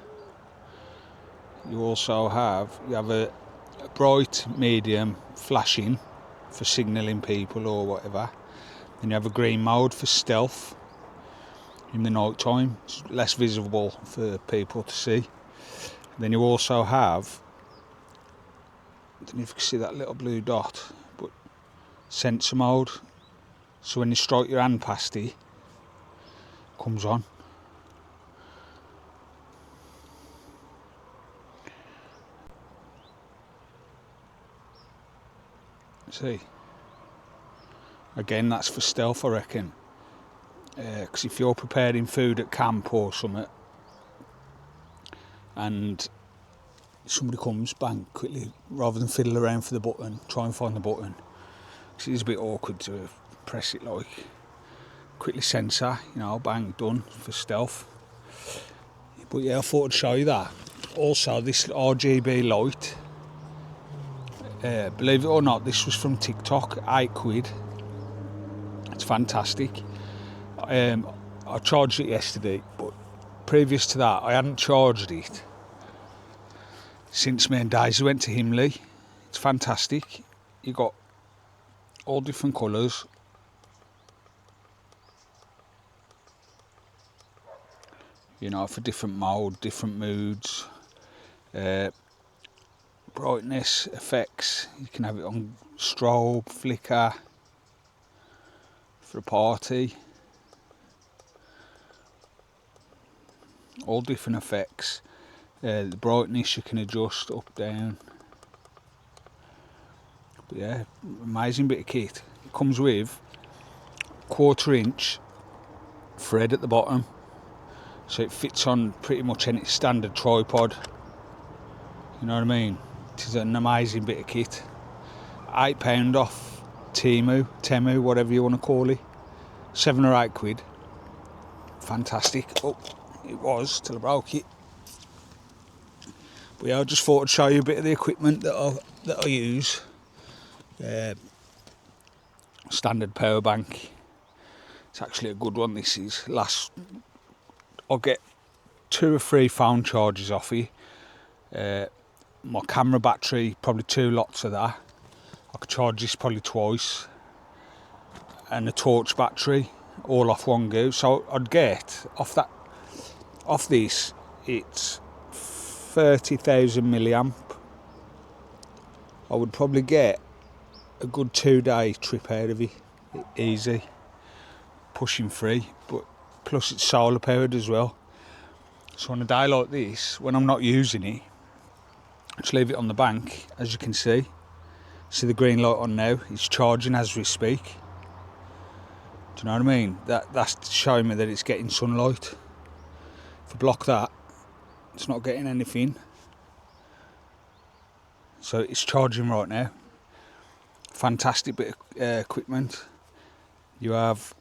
You also have a bright, medium, flashing for signalling people or whatever. Then you have a green mode for stealth in the night time. It's less visible for people to see. Then you also have, I don't know if you can see that little blue dot, but sensor mode. So when you strike your hand past it, it comes on. See, again that's for stealth, I reckon, because if you're preparing food at camp or something and somebody comes, bang, quickly, rather than fiddle around for the button, try and find the button. Because it is a bit awkward to press it, like, quickly sensor, you know, bang, done for stealth. But yeah, I thought I'd show you that. Also, this RGB light, believe it or not, this was from TikTok, £8. It's fantastic. I charged it yesterday, but previous to that, I hadn't charged it since me and Daisy went to Himley. It's fantastic. You got all different colours. You know, for different mode, different moods, brightness, effects. You can have it on strobe, flicker, for a party. All different effects. The brightness you can adjust up, down. But yeah, amazing bit of kit. It comes with 1/4 inch thread at the bottom, so it fits on pretty much any standard tripod. You know what I mean? It is an amazing bit of kit. £8 off Temu, whatever you want to call it. £7 or £8. Fantastic. Oh, it was till I broke it. But yeah, I just thought I'd show you a bit of the equipment that I use. Standard power bank. It's actually a good one. This is I'll get 2 or 3 phone charges off you. My camera battery, probably 2 lots of that. I could charge this probably twice, and a torch battery, all off one go. So I'd get off this, it's 30,000 milliamp. I would probably get a good 2-day trip out of it, easy, pushing 3. But plus it's solar powered as well. So on a day like this, when I'm not using it, just leave it on the bank. As you can see the green light on now. It's charging as we speak. Do you know what I mean? That's showing me that it's getting sunlight. If I block that, it's not getting anything. So it's charging right now. Fantastic bit of equipment. You have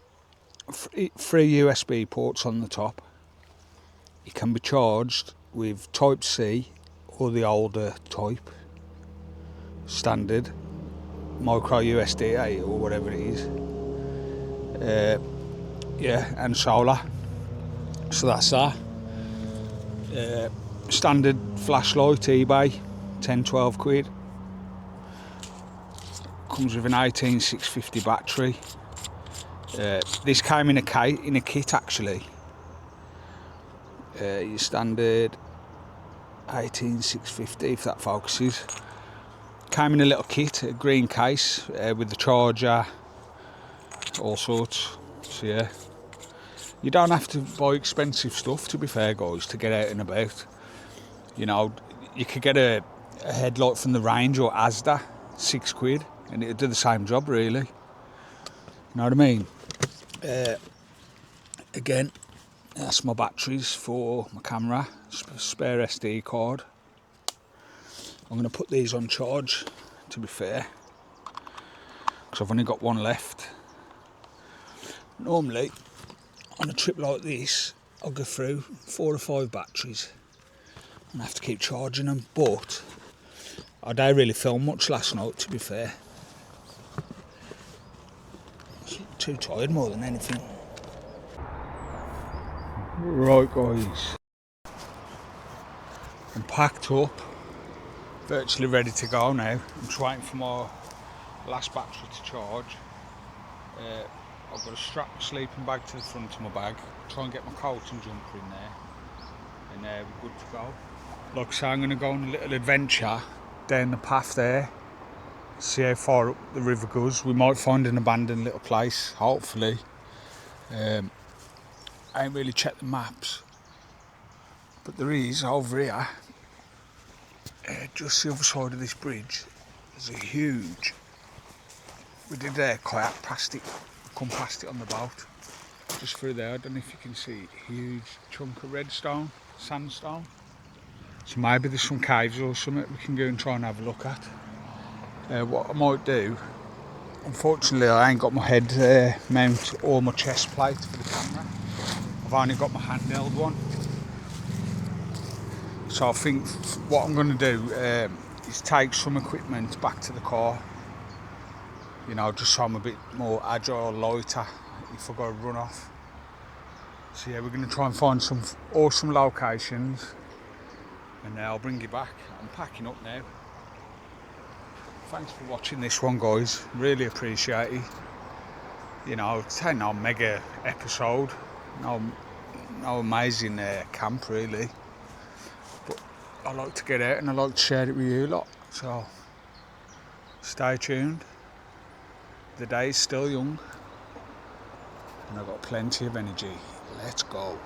3 USB ports on the top. It can be charged with Type C or the older type, standard micro USB or whatever it is. Yeah, and solar. So that's that. Standard flashlight, eBay, 10-12 quid. Comes with an 18650 battery. This came in a kit actually. Your standard 18650, if that focuses. Came in a little kit, a green case with the charger, all sorts. So yeah, you don't have to buy expensive stuff, to be fair guys, to get out and about. You know, you could get a headlight from the Range or Asda, £6, and it'll do the same job really. You know what I mean? Again, that's my batteries for my camera, spare SD card. I'm going to put these on charge, to be fair, because I've only got one left. Normally, on a trip like this, I'll go through 4 or 5 batteries and I have to keep charging them, but I didn't really film much last night, to be fair. Too tired more than anything. Right guys, I'm packed up, virtually ready to go now. I'm just waiting for my last battery to charge. I've got to strap my sleeping bag to the front of my bag, try and get my coat and jumper in there, and we're good to go. Like I say, I'm going to go on a little adventure down the path there, see how far up the river goes. We might find an abandoned little place, hopefully. I ain't really checked the maps, but there is over here, just the other side of this bridge, there's a huge, we did kayak past it, come past it on the boat, just through there. I don't know if you can see it, huge chunk of sandstone. So maybe there's some caves or something we can go and try and have a look at. What I might do, unfortunately I ain't got my head mount or my chest plate for the camera. I've only got my handheld one. So I think what I'm going to do is take some equipment back to the car. You know, just so I'm a bit more agile, lighter if I go run off. So yeah, we're going to try and find some awesome locations, and I'll bring you back. I'm packing up now. Thanks for watching this one, guys. Really appreciate it. You know, it's no mega episode, no amazing camp really, but I like to get out and I like to share it with you lot. So stay tuned. The day is still young and I've got plenty of energy. Let's go.